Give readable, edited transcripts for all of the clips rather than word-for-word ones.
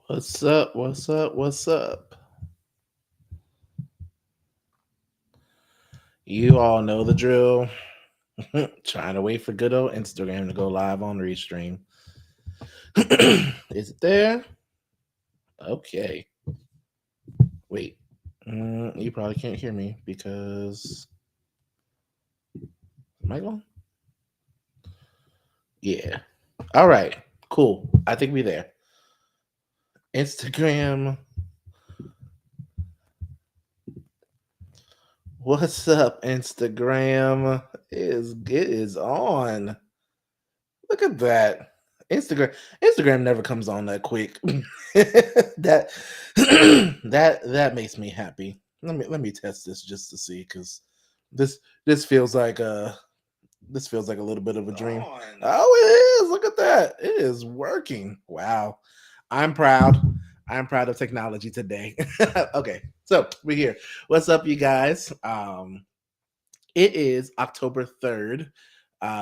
What's up? What's up? What's up? You all know the drill. Trying to wait for good old Instagram to go live on Restream. Is it there? Okay. Wait. You probably can't hear me because. Am I going? Yeah. All right. Cool. I think we there. Instagram. What's up, Instagram? It is on. Look at that. Instagram never comes on that quick. that that makes me happy. Let me test this just to see because this this feels like a little bit of a dream. Oh, it is. Look at that. It is working. Wow. I'm proud. I'm proud of technology today. Okay. So we're here. What's up, you guys? It is October 3rd,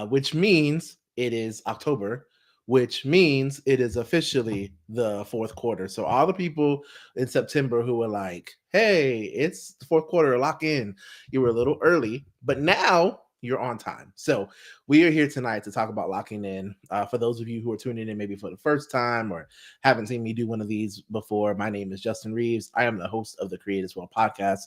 which means it is October, which means it is officially the fourth quarter. So, all the people in September who were like, hey, it's the fourth quarter, lock in, you were a little early, but now you're on time. So, we are here tonight to talk about locking in. For those of you who are tuning in maybe for the first time or haven't seen me do one of these before, my name is Justin Reeves. I am the host of the Create as Well podcast.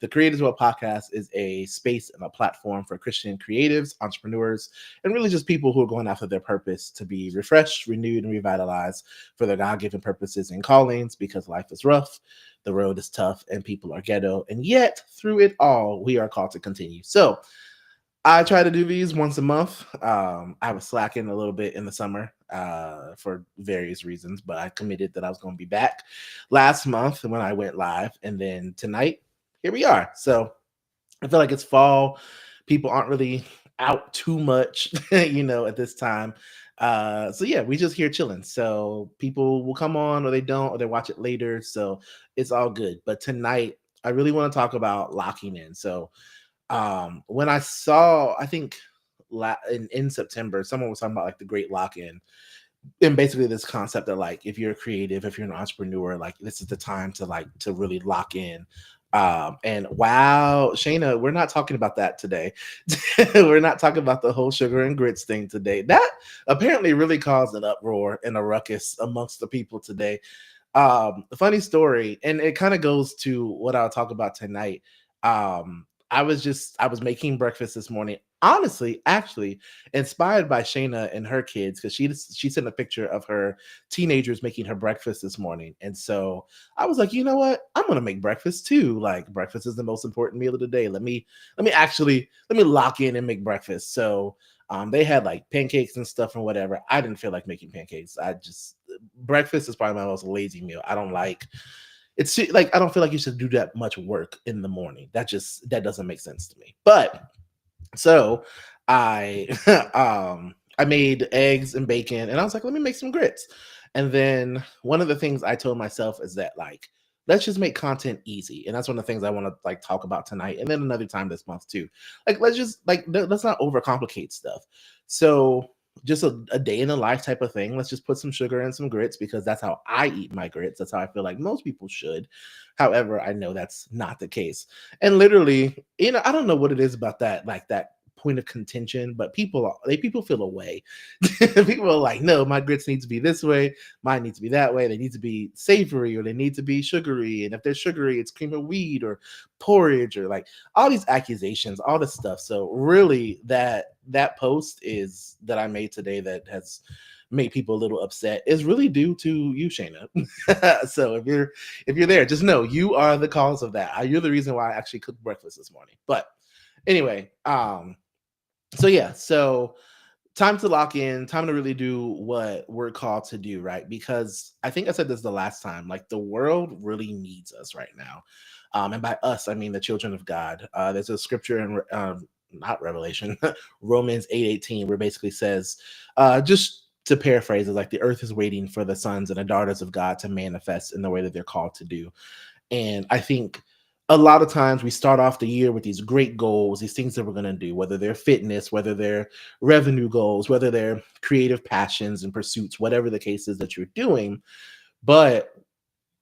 The Create as Well podcast is a space and a platform for Christian creatives, entrepreneurs, and really just people who are going after their purpose to be refreshed, renewed, and revitalized for their God given purposes and callings because life is rough, the road is tough, and people are ghetto. And yet, through it all, we are called to continue. So, I try to do these once a month. I was slacking a little bit in the summer for various reasons, but I committed that I was going to be back last month when I went live. And then tonight, here we are. So I feel like it's fall. People aren't really out too much, at this time. So yeah, we just here chilling. So people will come on or they don't, or they watch it later. So it's all good. But tonight, I really want to talk about locking in. So when I saw, I think in September, someone was talking about like the great lock-in, and basically this concept that like if you're a creative, if you're an entrepreneur, like this is the time to like to really lock in. And wow, Shayna, we're not talking about that today. We're not talking about the whole sugar and grits thing today. That apparently really caused an uproar and a ruckus amongst the people today. Funny story, and it kind of goes to what I'll talk about tonight. I was making breakfast this morning. Honestly, actually, inspired by Shayna and her kids, because she sent a picture of her teenagers making her breakfast this morning. And so I was like, you know what? I'm gonna make breakfast too. Like breakfast is the most important meal of the day. Let me lock in and make breakfast. So they had like pancakes and stuff and whatever. I didn't feel like making pancakes. I just breakfast is probably my most lazy meal. I don't like it's like I don't feel like you should do that much work in the morning. That doesn't make sense to me. But so I I made eggs and bacon and I was like, let me make some grits. And then one of the things I told myself is that like let's just make content easy. And that's one of the things I want to like talk about tonight and then another time this month too. Like let's just like let's not overcomplicate stuff. So just a day in the life type of thing. Let's just put some sugar and some grits because that's how I eat my grits. That's how I feel like most people should. However, I know that's not the case. And literally, I don't know what it is about that, like that point of contention, but people feel a way. People are like, no, my grits need to be this way, mine needs to be that way. They need to be savory or they need to be sugary. And if they're sugary, it's cream of wheat or porridge or like all these accusations, all this stuff. So really that post is that I made today that has made people a little upset is really due to you, Shayna. So if you're there, just know you are the cause of that. You're the reason why I actually cooked breakfast this morning. But anyway, so time to lock in, time to really do what we're called to do, right? Because I think I said this the last time, like the world really needs us right now. And by us, I mean the children of God. There's a scripture in not Revelation, Romans 8:18, where it basically says, just to paraphrase, is like the earth is waiting for the sons and the daughters of God to manifest in the way that they're called to do. And I think a lot of times we start off the year with these great goals, these things that we're going to do, whether they're fitness, whether they're revenue goals, whether they're creative passions and pursuits, whatever the case is that you're doing. But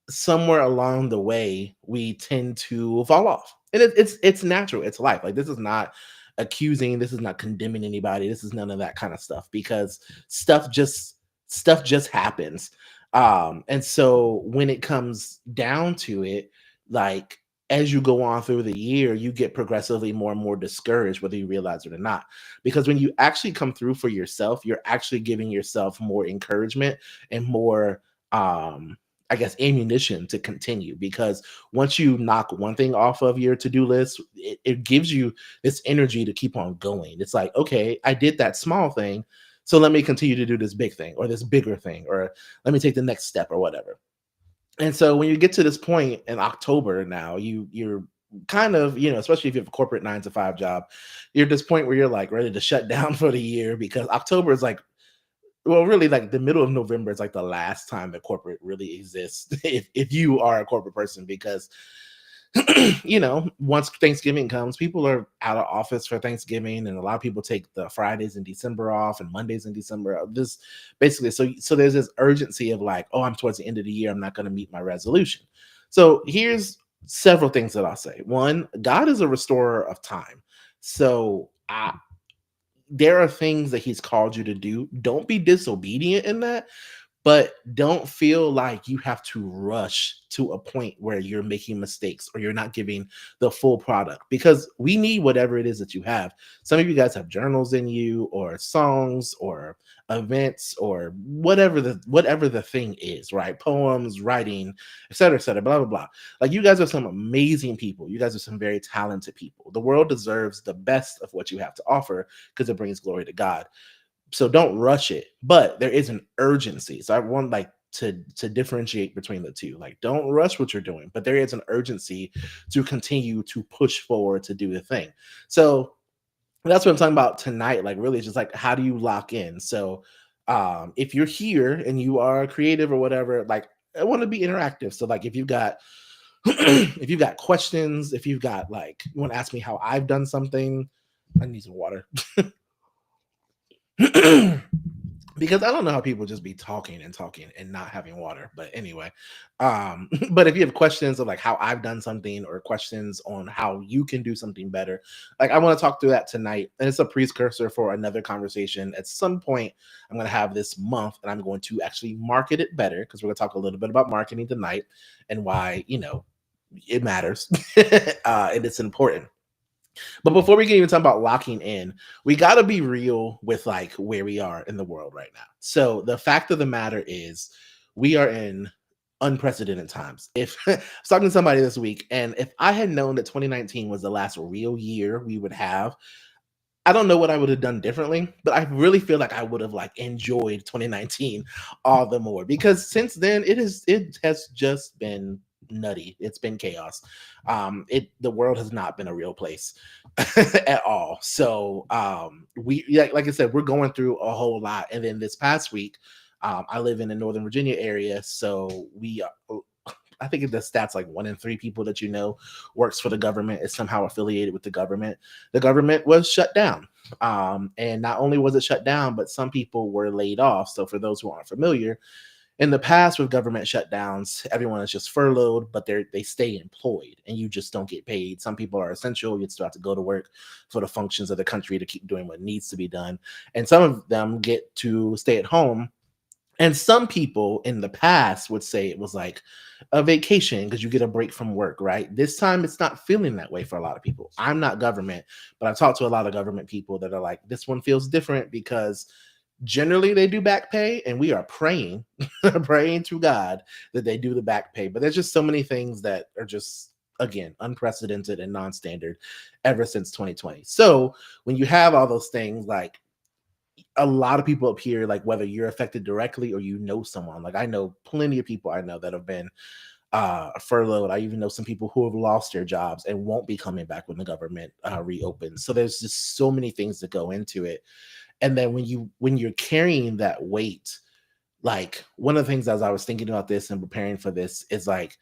somewhere along the way we tend to fall off, and it's natural, it's life. Like, this is not accusing, this is not condemning anybody, this is none of that kind of stuff, because stuff just stuff just happens. And so when it comes down to it, like, as you go on through the year, you get progressively more and more discouraged, whether you realize it or not, because when you actually come through for yourself, you're actually giving yourself more encouragement and more, I guess, ammunition to continue. Because once you knock one thing off of your to-do list, it gives you this energy to keep on going. It's like, okay, I did that small thing, so let me continue to do this big thing or this bigger thing, or let me take the next step or whatever. And so when you get to this point in October now, you're kind of, especially if you have a corporate 9 to 5 job, you're at this point where you're like ready to shut down for the year, because October is like, well, really, like, the middle of November is like the last time that corporate really exists, if you are a corporate person, because once Thanksgiving comes, people are out of office for Thanksgiving, and a lot of people take the Fridays in December off and Mondays in December. This basically, so there's this urgency of like, oh, I'm towards the end of the year, I'm not going to meet my resolution. So here's several things that I'll say. One, God is a restorer of time. So there are things that He's called you to do. Don't be disobedient in that, but don't feel like you have to rush to a point where you're making mistakes or you're not giving the full product, because we need whatever it is that you have. Some of you guys have journals in you, or songs, or events, or whatever the thing is, right? Poems, writing, etc., blah blah blah. Like, you guys are some amazing people. You guys are some very talented people. The world deserves the best of what you have to offer, because it brings glory to God. So don't rush it, but there is an urgency. So I want, like, to differentiate between the two. Like, don't rush what you're doing, but there is an urgency to continue to push forward to do the thing. So that's what I'm talking about tonight. Like, really, it's just like, how do you lock in? So if you're here and you are creative or whatever, like, I want to be interactive. So, like, if you've got if you've got questions, if you've got, like, you want to ask me how I've done something, I need some water. Because I don't know how people just be talking and talking and not having water. But anyway, but if you have questions of like how I've done something, or questions on how you can do something better, like, I want to talk through that tonight. And it's a precursor for another conversation at some point I'm going to have this month, and I'm going to actually market it better, because we're going to talk a little bit about marketing tonight, and why, it matters, and it's important. But before we can even talk about locking in, we got to be real with, like, where we are in the world right now. So the fact of the matter is, we are in unprecedented times. If I was talking to somebody this week, and if I had known that 2019 was the last real year we would have, I don't know what I would have done differently, but I really feel like I would have, like, enjoyed 2019 all the more, because since then it has just been nutty. It's been chaos. The world has not been a real place at all. So we, like I said, we're going through a whole lot. And then this past week, I live in the Northern Virginia area, so I think the stats like 1 in 3 people that works for the government, is somehow affiliated with the government. The government was shut down. And not only was it shut down, but some people were laid off. So for those who aren't familiar, in the past with government shutdowns, everyone is just furloughed, but they stay employed and you just don't get paid. Some people are essential. You still have to go to work for the functions of the country to keep doing what needs to be done. And some of them get to stay at home. And some people in the past would say it was like a vacation, because you get a break from work, right? This time it's not feeling that way for a lot of people. I'm not government, but I've talked to a lot of government people that are like, this one feels different, because generally they do back pay, and we are praying, praying to God that they do the back pay. But there's just so many things that are just, again, unprecedented and non-standard ever since 2020. So when you have all those things, like, a lot of people up here, like, whether you're affected directly or someone, like, I know plenty of people I know that have been furloughed. I even know some people who have lost their jobs and won't be coming back when the government reopens. So there's just so many things that go into it. And then when you're carrying that weight, like, one of the things, as I was thinking about this and preparing for this, is like,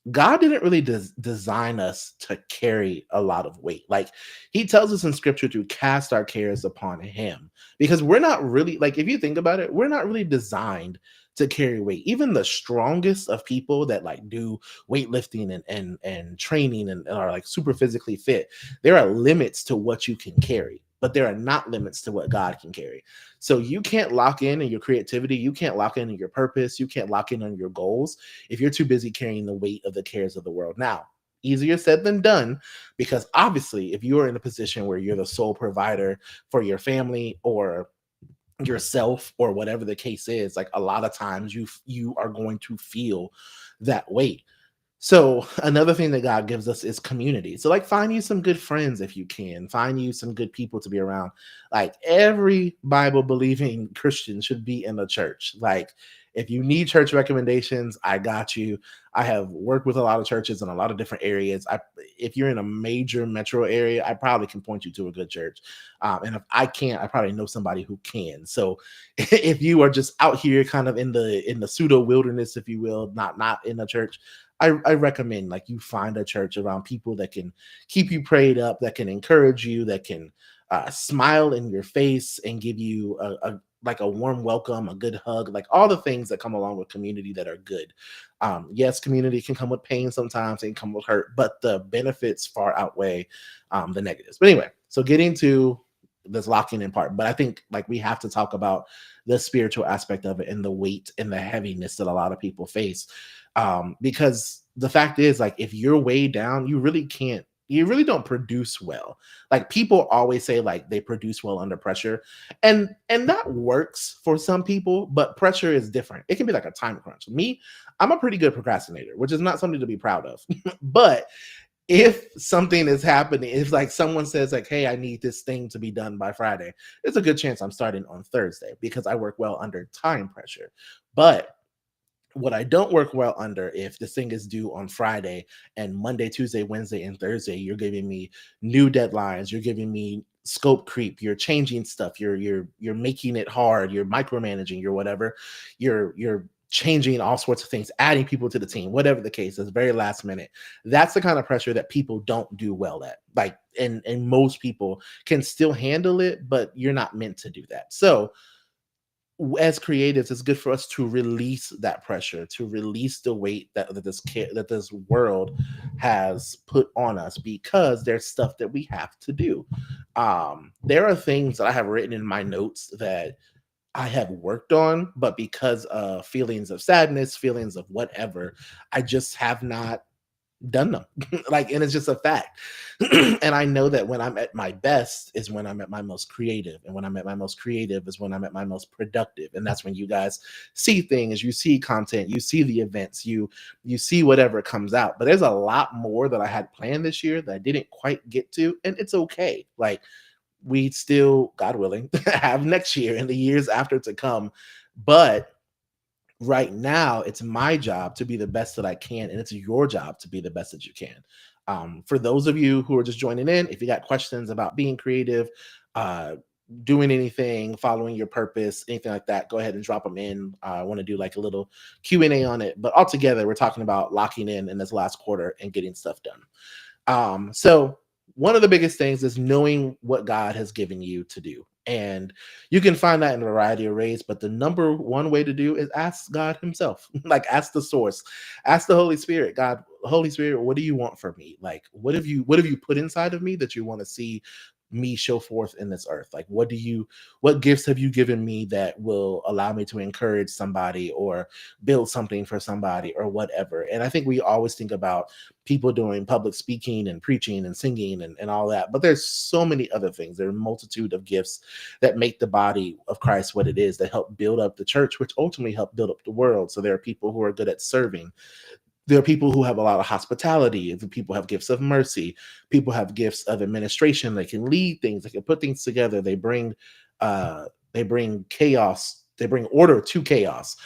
God didn't really design us to carry a lot of weight. Like, he tells us in scripture to cast our cares upon him, because we're not really, like, if you think about it, we're not really designed to carry weight. Even the strongest of people that like do weightlifting and training and are like super physically fit, there are limits to what you can carry, but there are not limits to what God can carry. So you can't lock in your creativity, you can't lock in your purpose, you can't lock in on your goals if you're too busy carrying the weight of the cares of the world. Now, easier said than done, because obviously if you are in a position where you're the sole provider for your family or yourself or whatever the case is, like a lot of times you are going to feel that weight. So another thing that God gives us is community. So like find you some good friends if you can. Find you some good people to be around. Like every Bible believing Christian should be in a church. Like if you need church recommendations, I got you. I have worked with a lot of churches in a lot of different areas. If you're in a major metro area, I probably can point you to a good church. And if I can't, I probably know somebody who can. So if you are just out here kind of in the pseudo wilderness, if you will, not in a church, I recommend like you find a church around people that can keep you prayed up, that can encourage you, that can smile in your face and give you like a warm welcome, a good hug, like all the things that come along with community that are good. Yes, community can come with pain sometimes, it can come with hurt, but the benefits far outweigh the negatives. But anyway, so getting to this locking in part, but I think like we have to talk about the spiritual aspect of it and the weight and the heaviness that a lot of people face, because the fact is like if you're way down, you really don't produce well. Like people always say like they produce well under pressure, and that works for some people, but pressure is different. It can be like a time crunch. Me, I'm a pretty good procrastinator, which is not something to be proud of. But if something is happening, if like someone says like, hey, I need this thing to be done by Friday, there's a good chance I'm starting on Thursday because I work well under time pressure. But what I don't work well under, if this thing is due on Friday and Monday, Tuesday, Wednesday, and Thursday, you're giving me new deadlines, you're giving me scope creep, you're changing stuff, you're making it hard, you're micromanaging, you're whatever, you're changing all sorts of things, adding people to the team, whatever the case is, very last minute. That's the kind of pressure that people don't do well at. Like, and most people can still handle it, but you're not meant to do that. So as creatives, it's good for us to release that pressure, to release the weight that this world has put on us, because there's stuff that we have to do. There are things that I have written in my notes that I have worked on, but because of feelings of sadness, feelings of whatever, I just have not done them. Like, and it's just a fact. And I know that when I'm at my best is when I'm at my most creative. And when I'm at my most creative is when I'm at my most productive. And that's when you guys see things, you see content, you see the events, you see whatever comes out. But there's a lot more that I had planned this year that I didn't quite get to. And it's okay. Like we still, God willing, have next year and the years after to come. But right now it's my job to be the best that I can, and it's your job to be the best that you can. For those of you who are just joining in, if you got questions about being creative, uh, doing anything, following your purpose, anything like that, go ahead and drop them in. I want to do like a little Q&A on it, but altogether we're talking about locking in this last quarter and getting stuff done. So one of the biggest things is knowing what God has given you to do. And you can find that in a variety of ways, but the number one way to do is ask God Himself. Like ask the source, ask the Holy Spirit. God, Holy Spirit, what do you want from me? Like what have you put inside of me that you want to see me show forth in this earth? Like what gifts have you given me that will allow me to encourage somebody or build something for somebody or whatever? And I think we always think about people doing public speaking and preaching and singing and all that, but there's so many other things. There are a multitude of gifts that make the body of Christ what it is, that help build up the church, which ultimately help build up the world. So there are people who are good at serving, there are people who have a lot of hospitality, the people have gifts of mercy, people have gifts of administration, they can lead things, they can put things together, they bring chaos, they bring order to chaos.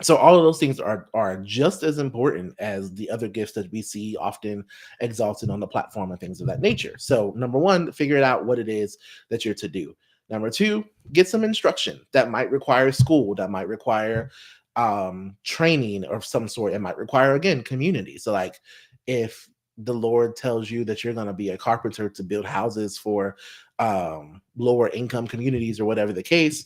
So all of those things are just as important as the other gifts that we see often exalted on the platform and things of that nature. So number one, figure it out what it is that you're to do. Number two, get some instruction. That might require school, that might require training of some sort. It might require, again, community. So like if the Lord tells you that you're going to be a carpenter to build houses for lower income communities or whatever the case,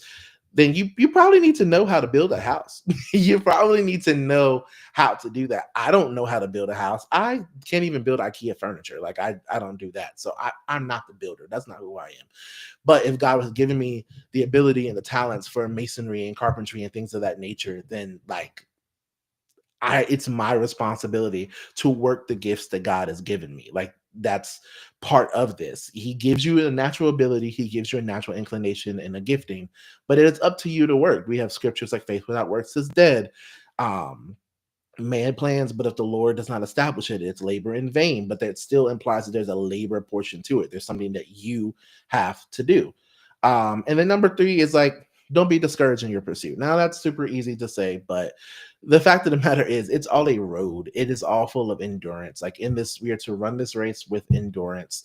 then you probably need to know how to build a house. You probably need to know how to do that. I don't know how to build a house. I can't even build IKEA furniture. Like I don't do that. So I'm not the builder. That's not who I am. But if God was giving me the ability and the talents for masonry and carpentry and things of that nature, then like I it's my responsibility to work the gifts that God has given me. Like that's part of this. He gives you a natural ability, he gives you a natural inclination and a gifting, but it's up to you to work. We have scriptures like faith without works is dead. Um Man plans, but if the Lord does not establish it, it's labor in vain. But that still implies that there's a labor portion to it. There's something that you have to do. And then number three is like, don't be discouraged in your pursuit. Now that's super easy to say, but the fact of the matter is, it's all a road. It is all full of endurance. Like in this, we are to run this race with endurance,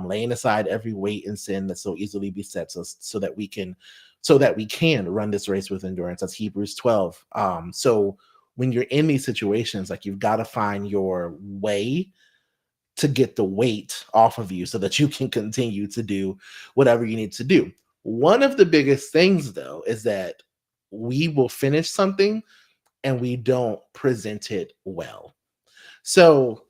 laying aside every weight and sin that so easily besets us, so that we can run this race with endurance. That's Hebrews 12. So when you're in these situations, like you've got to find your way to get the weight off of you so that you can continue to do whatever you need to do. One of the biggest things, though, is that we will finish something and we don't present it well. So,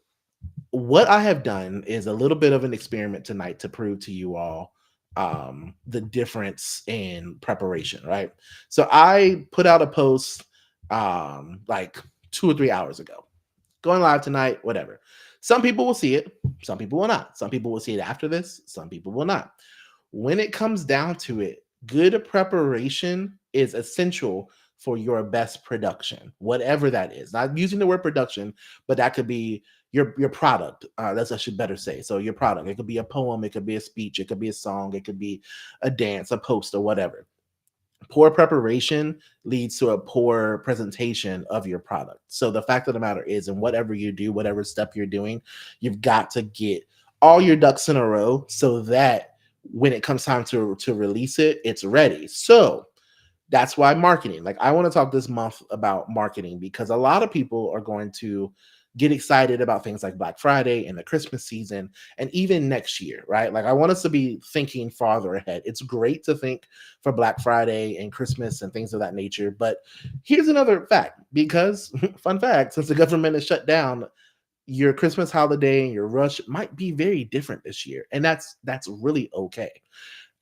what I have done is a little bit of an experiment tonight to prove to you all the difference in preparation, right? So, I put out a post like 2 or 3 hours ago, going live tonight, whatever. Some people will see it, some people will not. Some people will see it after this, some people will not. When it comes down to it, good preparation is essential for your best production, whatever that is. Not using the word production, but that could be your product. That's I should better say. So your product. It could be a poem, it could be a speech, it could be a song, it could be a dance, a post, or whatever. Poor preparation leads to a poor presentation of your product. So the fact of the matter is, in whatever you do, whatever step you're doing, you've got to get all your ducks in a row so that when it comes time to release it, it's ready. So that's why marketing, like I want to talk this month about marketing because a lot of people are going to get excited about things like Black Friday and the Christmas season and even next year, right? Like I want us to be thinking farther ahead. It's great to think for Black Friday and Christmas and things of that nature, but here's another fact because fun fact, since the government is shut down, your Christmas holiday and your rush might be very different this year, and that's really okay.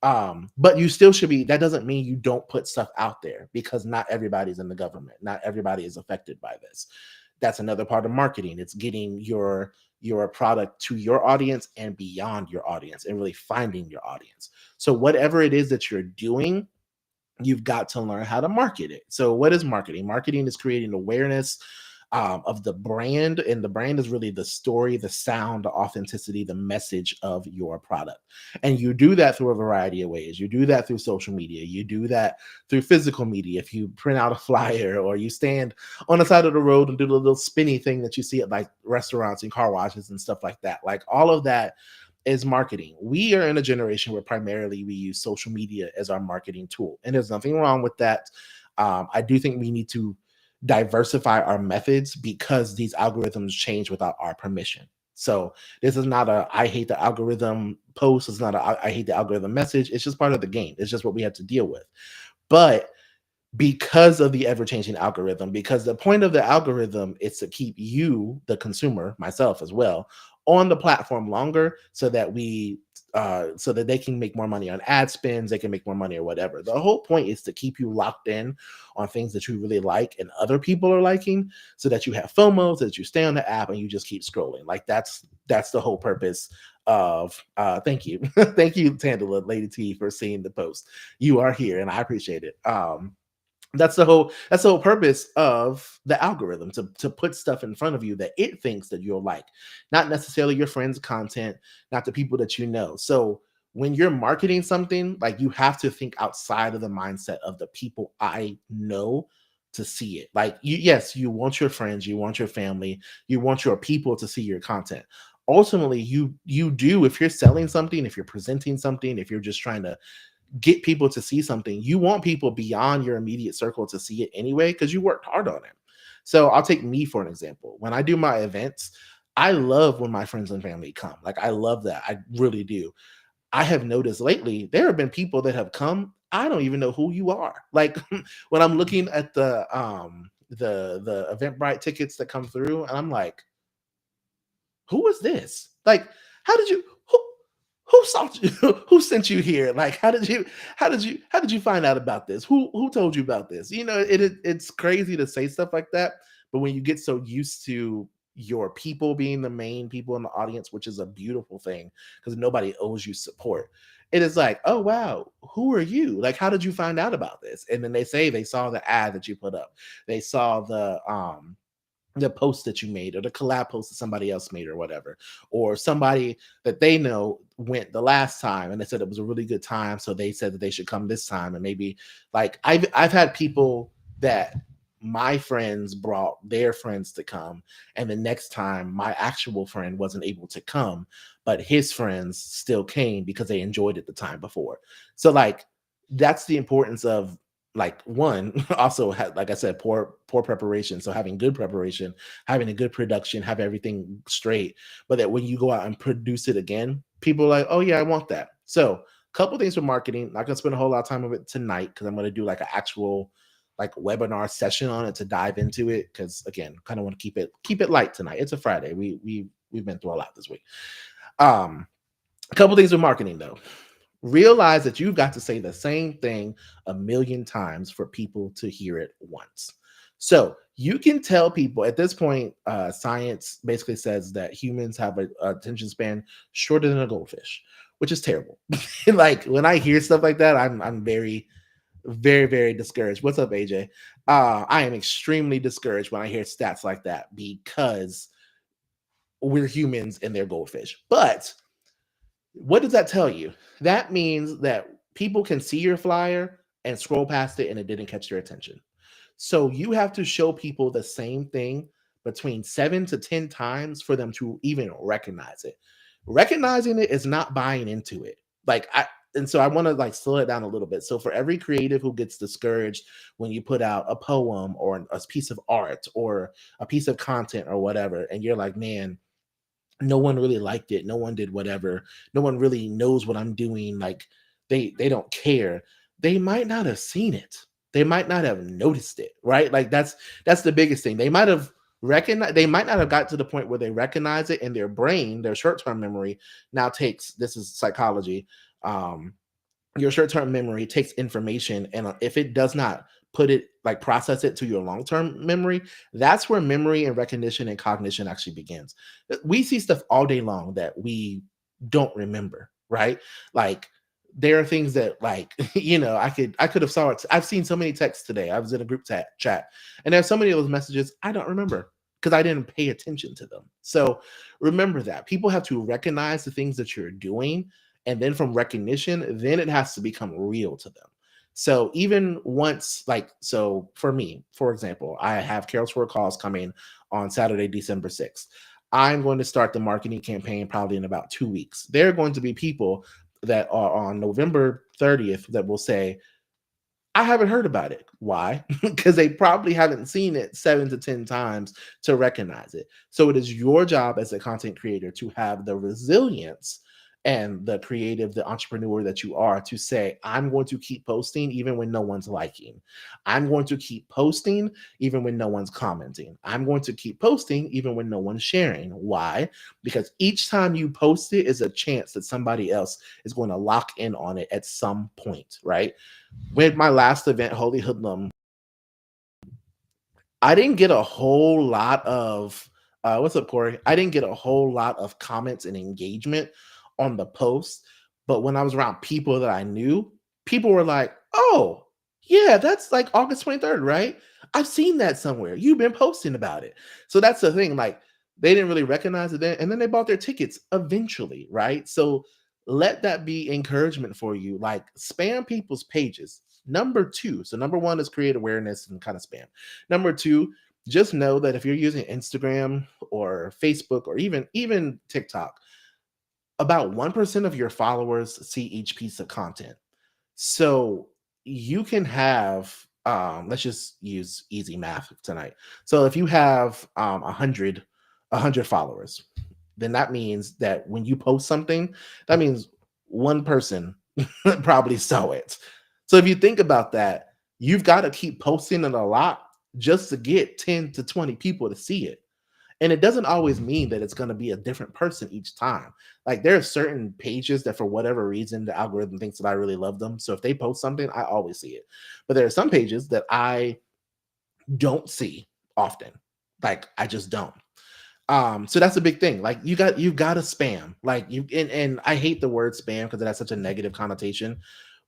But you still should be, that doesn't mean you don't put stuff out there because not everybody's in the government, not everybody is affected by this. That's another part of marketing. It's getting your product to your audience and beyond your audience and really finding your audience. So whatever it is that you're doing, you've got to learn how to market it. So, what is marketing? Marketing is creating awareness of the brand, and the brand is really the story, the sound, the authenticity, the message of your product. And you do that through a variety of ways. You do that through social media. You do that through physical media. If you print out a flyer or you stand on the side of the road and do the little spinny thing that you see at like restaurants and car washes and stuff like that, like all of that is marketing. We are in a generation where primarily we use social media as our marketing tool, and there's nothing wrong with that. I do think we need to diversify our methods because these algorithms change without our permission. So this is not a I hate the algorithm post. It's not a I hate the algorithm message. It's just part of the game. It's just what we have to deal with. But because of the ever changing algorithm, because the point of the algorithm is to keep you, the consumer, myself as well, on the platform longer so that so that they can make more money on ad spends, they can make more money or whatever. The whole point is to keep you locked in on things that you really like and other people are liking so that you have FOMO, so that you stay on the app and you just keep scrolling. Like that's the whole purpose of thank you. Thank you, Tandela, Lady T, for seeing the post. You are here and I appreciate it. That's the whole purpose of the algorithm, to put stuff in front of you that it thinks that you'll like, not necessarily your friends' content, not the people that you know. So when you're marketing something, like you have to think outside of the mindset of the people I know to see it. Like yes, you want your friends, you want your family, you want your people to see your content. Ultimately, you do, if you're selling something, if you're presenting something, if you're just trying to get people to see something, you want people beyond your immediate circle to see it anyway because you worked hard on it. So I'll take me for an example. When I do my events, I love when my friends and family come. Like I love that. I really do. I have noticed lately there have been people that have come. I don't even know who you are. Like when I'm looking at the Eventbrite tickets that come through, and I'm like, who is this? Like, how did you who sent you who sent you here? Like, how did you find out about this? Who told you about this? It's crazy to say stuff like that, but when you get so used to your people being the main people in the audience, which is a beautiful thing because nobody owes you support. It is like, oh wow, who are you? Like, how did you find out about this? And then they say they saw the ad that you put up. They saw the post that you made or the collab post that somebody else made or whatever, or somebody that they know went the last time and they said it was a really good time, so they said that they should come this time. And maybe like I've had people that my friends brought their friends to come, and the next time my actual friend wasn't able to come, but his friends still came because they enjoyed it the time before. So like that's the importance of like one also had, like I said, poor preparation. So having good preparation, having a good production, have everything straight, but that when you go out and produce it again, people are like, oh yeah, I want that. So a couple things for marketing. Not gonna spend a whole lot of time of it tonight because I'm gonna do like an actual like webinar session on it to dive into it. Because again, kind of want to keep it light tonight. It's a Friday. We've been through a lot this week. A couple things with marketing though. Realize that you've got to say the same thing a million times for people to hear it once. So you can tell people at this point, science basically says that humans have a attention span shorter than a goldfish, which is terrible. Like when I hear stuff like that, I'm very, very, very discouraged. What's up, AJ? I am extremely discouraged when I hear stats like that because we're humans and they're goldfish. But what does that tell you? That means that people can see your flyer and scroll past it and it didn't catch their attention. So you have to show people the same thing between 7 to 10 times for them to even recognize it. Recognizing it is not buying into it. And so I want to like slow it down a little bit. So for every creative who gets discouraged when you put out a poem or a piece of art or a piece of content or whatever, and you're like, man, no one really liked it, no one did whatever, no one really knows what I'm doing, like they don't care, they might not have seen it, they might not have noticed it, right? Like that's the biggest thing. They might have recognized, they might not have got to the point where they recognize it, and their brain, their short-term memory now takes, this is psychology, um your short-term memory takes information, and if it does not put it, like process it to your long-term memory, that's where memory and recognition and cognition actually begins. We see stuff all day long that we don't remember, right? Like there are things that like I could have saw it. I've seen so many texts today. I was in a group chat and there's so many of those messages I don't remember because I didn't pay attention to them. So remember that people have to recognize the things that you're doing, and then from recognition, then it has to become real to them. So even once, like, so for me, for example, I have Carol's for Calls coming on Saturday, December 6th. I'm going to start the marketing campaign probably in about 2 weeks. There are going to be people that are on November 30th that will say, I haven't heard about it. Why? Because they probably haven't seen it 7 to 10 times to recognize it. So it is your job as a content creator to have the resilience and the creative, the entrepreneur that you are, to say, I'm going to keep posting even when no one's liking. I'm going to keep posting even when no one's commenting. I'm going to keep posting even when no one's sharing. Why? Because each time you post it is a chance that somebody else is going to lock in on it at some point, right? With my last event, Holy Hoodlum, I didn't get a whole lot of what's up, Corey? I didn't get a whole lot of comments and engagement on the post, but when I was around people that I knew, people were like, "Oh, yeah, that's like August 23rd, right? I've seen that somewhere. You've been posting about it." So that's the thing. Like they didn't really recognize it then, and then they bought their tickets eventually, right? So let that be encouragement for you. Like spam people's pages. Number two, so number one is create awareness and kind of spam. Number two, just know that if you're using Instagram or Facebook or even TikTok, about 1% of your followers see each piece of content. So you can have, let's just use easy math tonight. So if you have 100 followers, then that means that when you post something, that means one person probably saw it. So if you think about that, you've got to keep posting it a lot just to get 10 to 20 people to see it. And it doesn't always mean that it's going to be a different person each time. Like there are certain pages that for whatever reason the algorithm thinks that I really love them. So if they post something, I always see it. But there are some pages that I don't see often. Like I just don't. So that's a big thing. Like you got to spam. Like and I hate the word spam because it has such a negative connotation.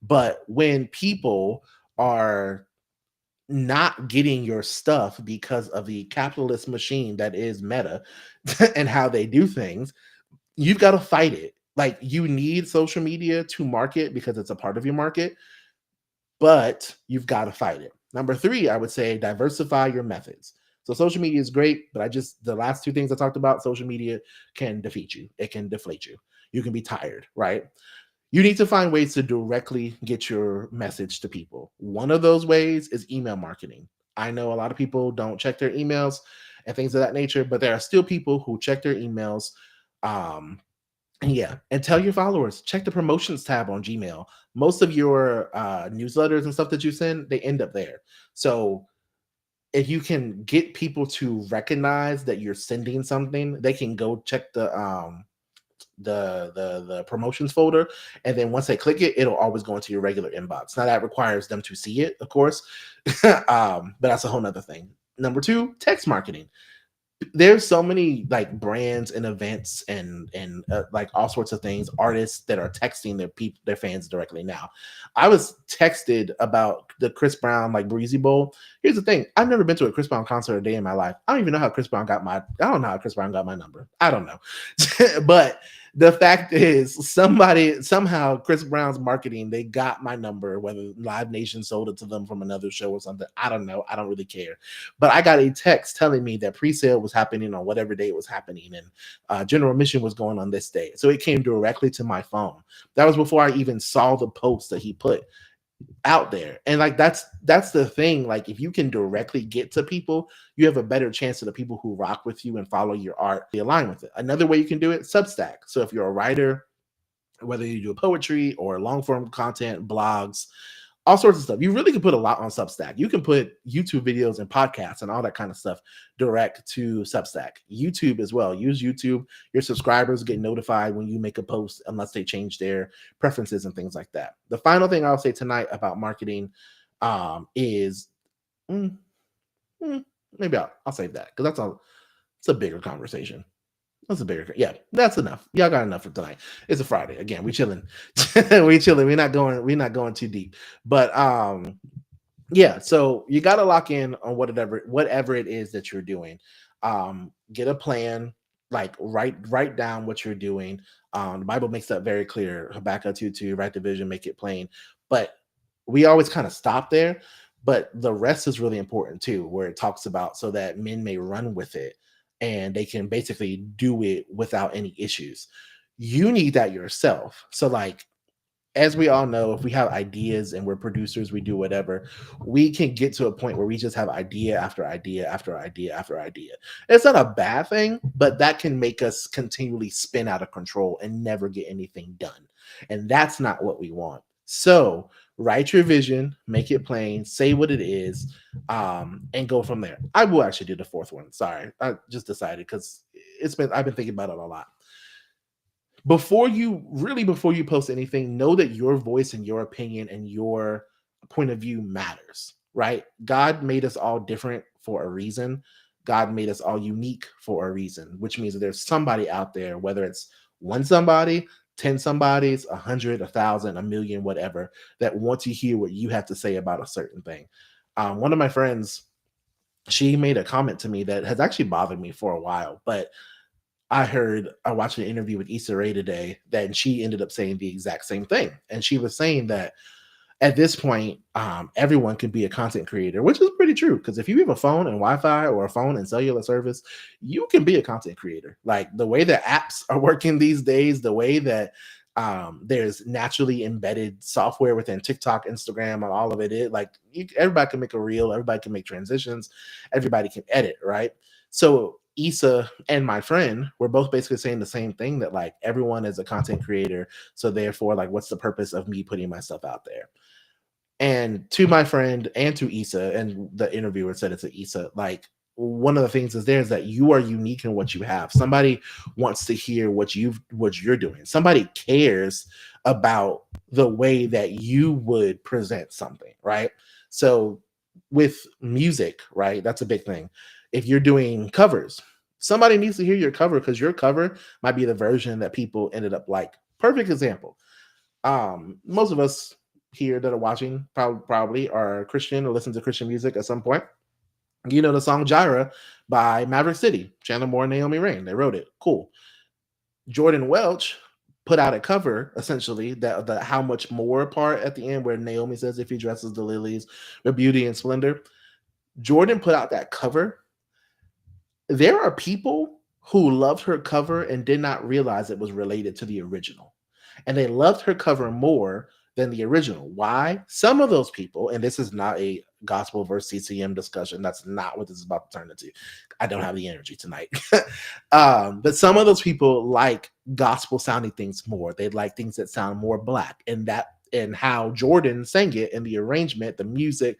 But when people are not getting your stuff because of the capitalist machine that is Meta and how they do things, you've got to fight it. Like you need social media to market because it's a part of your market, but you've got to fight it. Number three, I would say diversify your methods. So social media is great, but the last two things I talked about, social media can defeat you. It can deflate you. You can be tired, right? You need to find ways to directly get your message to people. One of those ways is email marketing. I know a lot of people don't check their emails and things of that nature, but there are still people who check their emails. Um, and yeah, and tell your followers, check the promotions tab on Gmail. Most of your newsletters and stuff that you send, they end up there. So if you can get people to recognize that you're sending something, they can go check the promotions folder, and then once they click it, it'll always go into your regular inbox. Now that requires them to see it, of course. But that's a whole nother thing. Number two, text marketing. There's so many like brands and events and like all sorts of things, artists that are texting their fans directly now. I was texted about the Chris Brown like Breezy Bowl. Here's the thing, I've never been to a Chris Brown concert a day in my life. I don't even know how Chris Brown got my I don't know how Chris Brown got my number. I don't know. But the fact is, somebody somehow Chris Brown's marketing, they got my number, whether Live Nation sold it to them from another show or something. I don't know. I don't really care. But I got a text telling me that pre-sale was happening on whatever day it was happening, and general admission was going on this day. So it came directly to my phone. That was before I even saw the post that he put out there. And like that's the thing. Like if you can directly get to people, you have a better chance of the people who rock with you and follow your art they align with it. Another way you can do it, Substack. So if you're a writer, whether you do poetry or long form content, blogs, all sorts of stuff. You really can put a lot on Substack. You can put YouTube videos and podcasts and all that kind of stuff direct to Substack. YouTube as well. Use YouTube. Your subscribers get notified when you make a post unless they change their preferences and things like that. The final thing I'll say tonight about marketing is mm, maybe I'll save that because it's a bigger conversation. That's a bigger, yeah. That's enough. Y'all got enough for tonight. It's a Friday again. We chilling, we chilling. We're not going too deep, but yeah. So you got to lock in on whatever it is that you're doing. Get a plan. Like write down what you're doing. The Bible makes that very clear. Habakkuk 2:2, write the vision, make it plain. But we always kind of stop there. But the rest is really important too, where it talks about so that men may run with it and they can basically do it without any issues. You need that yourself. So, like, as we all know, if we have ideas and we're producers, we do whatever, we can get to a point where we just have idea after idea after idea after idea. It's not a bad thing, but that can make us continually spin out of control and never get anything done. And that's not what we want. So write your vision, make it plain, say what it is, and go from there. I will actually do the fourth one. Sorry, I just decided because I've been thinking about it a lot. Before you post anything, know that your voice and your opinion and your point of view matters, right? God made us all different for a reason. God made us all unique for a reason, which means that there's somebody out there, whether it's one somebody, 10 somebodies, 100, 1,000, a million, whatever, that want to hear what you have to say about a certain thing. One of my friends, she made a comment to me that has actually bothered me for a while, but I watched an interview with Issa Rae today that she ended up saying the exact same thing. And she was saying that at this point, everyone can be a content creator, which is pretty true. Because if you have a phone and Wi-Fi or a phone and cellular service, you can be a content creator. Like the way that apps are working these days, the way that there's naturally embedded software within TikTok, Instagram, and all of everybody can make a reel, everybody can make transitions, everybody can edit, right? So Issa and my friend were both basically saying the same thing, that like everyone is a content creator. So therefore, like, what's the purpose of me putting myself out there? And to my friend and to Issa, and the interviewer said it to Issa, like one of the things is there is that you are unique in what you have. Somebody wants to hear what you're doing. Somebody cares about the way that you would present something, right? So with music, right? That's a big thing. If you're doing covers, somebody needs to hear your cover because your cover might be the version that people ended up like. Perfect example. Most of us here that are watching probably are Christian or listen to Christian music at some point. You know the song Gyra by Maverick City, Chandler Moore and Naomi Rain. They wrote it. Cool. Jordan Welch put out a cover essentially that the how much more part at the end where Naomi says if he dresses the lilies with beauty and splendor. Jordan put out that cover. There are people who loved her cover and did not realize it was related to the original. And they loved her cover more than the original. Why? Some of those people, and this is not a gospel versus CCM discussion. That's not what this is about to turn into. I don't have the energy tonight. But some of those people like gospel sounding things more. They like things that sound more black. And how Jordan sang it and the arrangement, the music,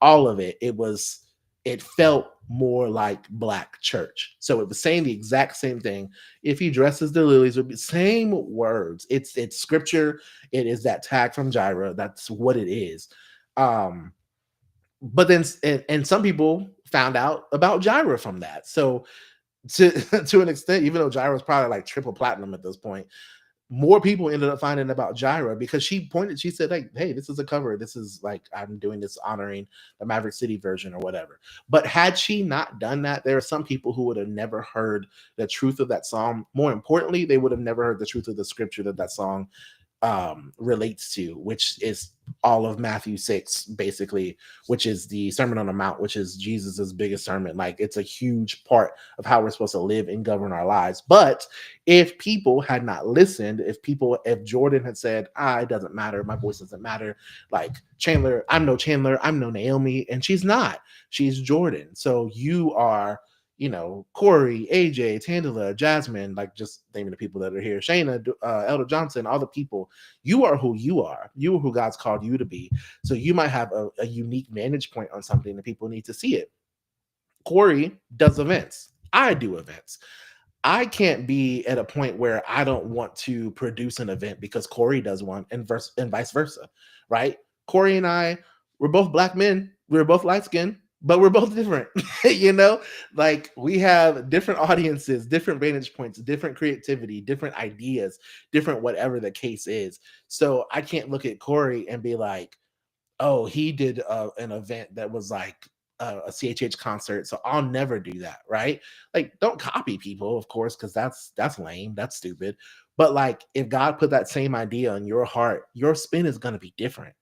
all of it, it felt more like black church. So it was saying the exact same thing. If he dresses the lilies with the same words, it's scripture. It is that tag from Gyra. That's what it is. Um, but then and some people found out about Gyra from that. So to to an extent, even though Gyra was probably like triple platinum at this point, more people ended up finding about Gyra because she said, like, hey, this is a cover. This is like, I'm doing this honoring the Maverick City version or whatever. But had she not done that, there are some people who would have never heard the truth of that song. More importantly, they would have never heard the truth of the scripture that song relates to, which is all of Matthew 6, basically, which is the Sermon on the Mount, which is Jesus's biggest sermon. Like, it's a huge part of how we're supposed to live and govern our lives. But if people had not listened, if Jordan had said, it doesn't matter, my voice doesn't matter, like Chandler, I'm no Naomi, and she's not, she's Jordan. So you are, Corey, AJ, Tandela, Jasmine, like just naming the people that are here, Shayna, Elder Johnson, all the people. You are who you are. You are who God's called you to be. So you might have a unique vantage point on something that people need to see it. Corey does events. I do events. I can't be at a point where I don't want to produce an event because Corey does one, and vice versa, right? Corey and I, we're both black men. We're both light skinned, but we're both different. Like we have different audiences, different vantage points, different creativity, different ideas, different whatever the case is. So I can't look at Corey and be like, oh, he did an event that was like a CHH concert, so I'll never do that, right? Like, don't copy people, of course, because that's lame, that's stupid. But like, if God put that same idea in your heart, your spin is gonna be different.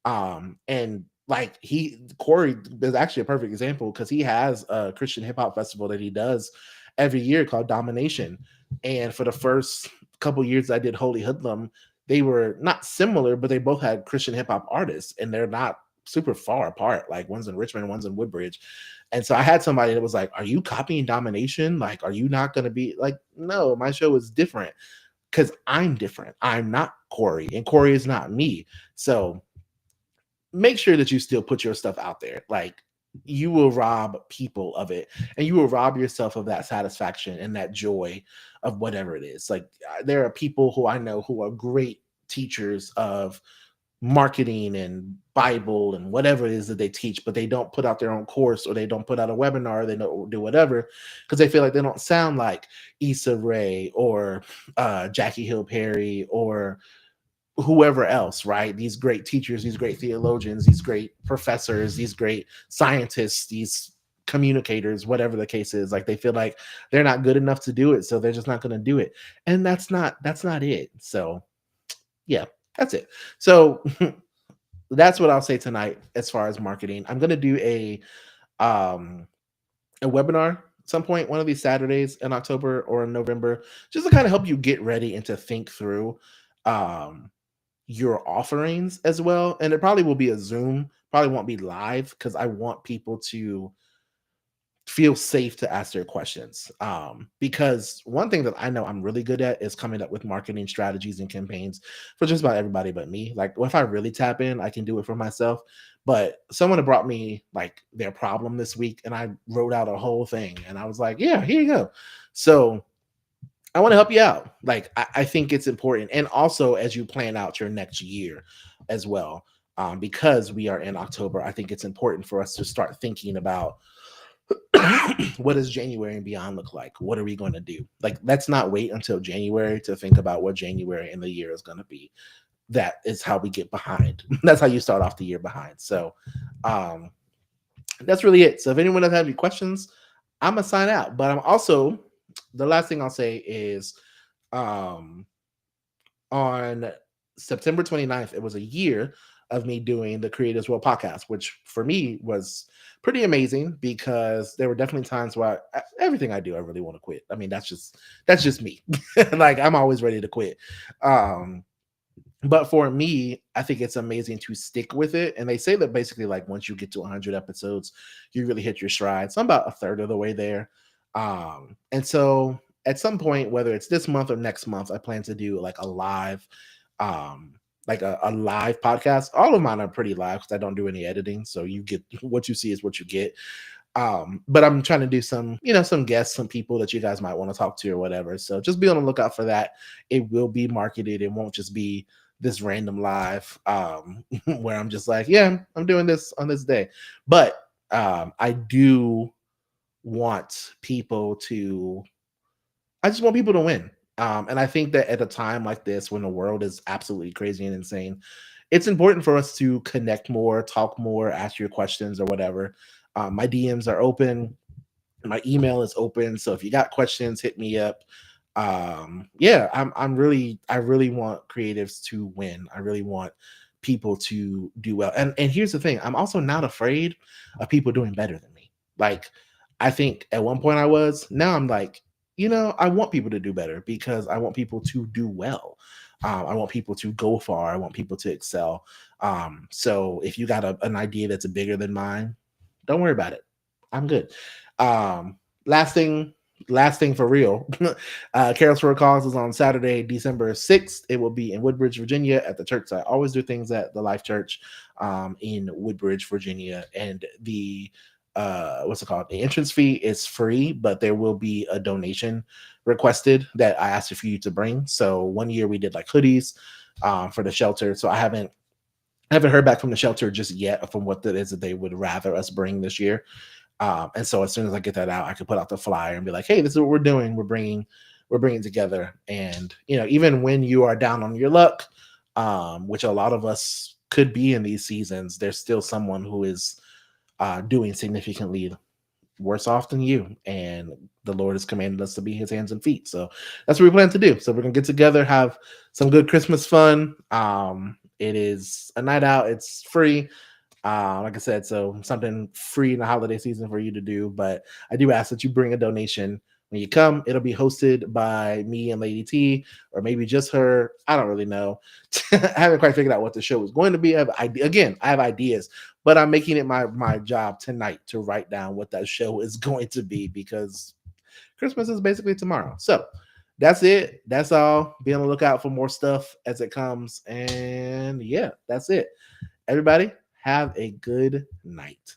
And like Corey is actually a perfect example because he has a Christian hip hop festival that he does every year called Domination. And for the first couple years I did Holy Hoodlum, they were not similar, but they both had Christian hip hop artists, and they're not super far apart. Like one's in Richmond, one's in Woodbridge. And so I had somebody that was like, "Are you copying Domination? Like, are you not going to be like, no, my show is different because I'm different. I'm not Corey, and Corey is not me." So make sure that you still put your stuff out there. Like, you will rob people of it, and you will rob yourself of that satisfaction and that joy of whatever it is. Like, there are people who I know who are great teachers of marketing and Bible and whatever it is that they teach, but they don't put out their own course, or they don't put out a webinar, or they don't do whatever because they feel like they don't sound like Issa Rae or Jackie Hill Perry or whoever else, right? These great teachers, these great theologians, these great professors, these great scientists, these communicators, whatever the case is. Like, they feel like they're not good enough to do it, so they're just not going to do it. And that's not it. So yeah, that's it. So that's what I'll say tonight as far as marketing. I'm going to do a webinar at some point, one of these Saturdays in October or in November, just to kind of help you get ready and to think through um your offerings as well. And it probably will be a Zoom, probably won't be live because I want people to feel safe to ask their questions. Because one thing that I know I'm really good at is coming up with marketing strategies and campaigns for just about everybody but me. Like if I really tap in, I can do it for myself. But someone had brought me like their problem this week, and I wrote out a whole thing, and I was like, "Yeah, here you go." So I want to help you out. Like I think it's important, and also as you plan out your next year as well. Because we are in October, I think it's important for us to start thinking about what does January and beyond look like? What are we going to do? Like, let's not wait until January to think about what January and the year is going to be. That is how we get behind. That's how you start off the year behind. So, um, that's really it. So, if anyone does have any questions, I'm gonna sign out. But I'm also the last thing I'll say is, um, on September 29th, it was a year of me doing the Creators World podcast, which for me was pretty amazing because there were definitely times where everything I do, I really want to quit. I mean, that's just me. Like I'm always ready to quit. Um, but for me, I think it's amazing to stick with it. And they say that basically, like once you get to 100 episodes, you really hit your stride. So I'm about a third of the way there. And so at some point, whether it's this month or next month, I plan to do like um, a live podcast. All of mine are pretty live because I don't do any editing. So you get what you see is what you get. But I'm trying to do some, some guests, some people that you guys might want to talk to or whatever. So just be on the lookout for that. It will be marketed. It won't just be this random live where I'm just like, yeah, I'm doing this on this day. But I do want people to I just want people to win. And I think that at a time like this, when the world is absolutely crazy and insane, it's important for us to connect more, talk more, ask your questions or whatever. My DMs are open. My email is open. So if you got questions, hit me up. Yeah, I really want creatives to win. I really want people to do well. And here's the thing, I'm also not afraid of people doing better than me. Like I think at one point I was, now I'm like, I want people to do better because I want people to do well. I want people to go far. I want people to excel. So if you got an idea that's bigger than mine, don't worry about it. I'm good. Um, last thing, last thing for real. Carols for a Cause is on Saturday, December 6th. It will be in Woodbridge, Virginia at the church. I always do things at the Life Church in Woodbridge, Virginia. And the what's it called? The entrance fee is free, but there will be a donation requested that I asked for you to bring. So one year we did like hoodies for the shelter. So I haven't heard back from the shelter just yet from what that is that they would rather us bring this year. And so as soon as I get that out, I can put out the flyer and be like, "Hey, this is what we're doing. We're bringing together." And even when you are down on your luck, which a lot of us could be in these seasons, there's still someone who is doing significantly worse off than you, and the Lord has commanded us to be His hands and feet. So that's what we plan to do. So we're gonna get together, have some good Christmas fun. It is a night out. It's free. Like I said, so something free in the holiday season for you to do. But I do ask that you bring a donation when you come. It'll be hosted by me and Lady T, or maybe just her. I don't really know. I haven't quite figured out what the show is going to be. I have ideas, but I'm making it my job tonight to write down what that show is going to be because Christmas is basically tomorrow. So that's it. That's all. Be on the lookout for more stuff as it comes. And yeah, that's it. Everybody, have a good night.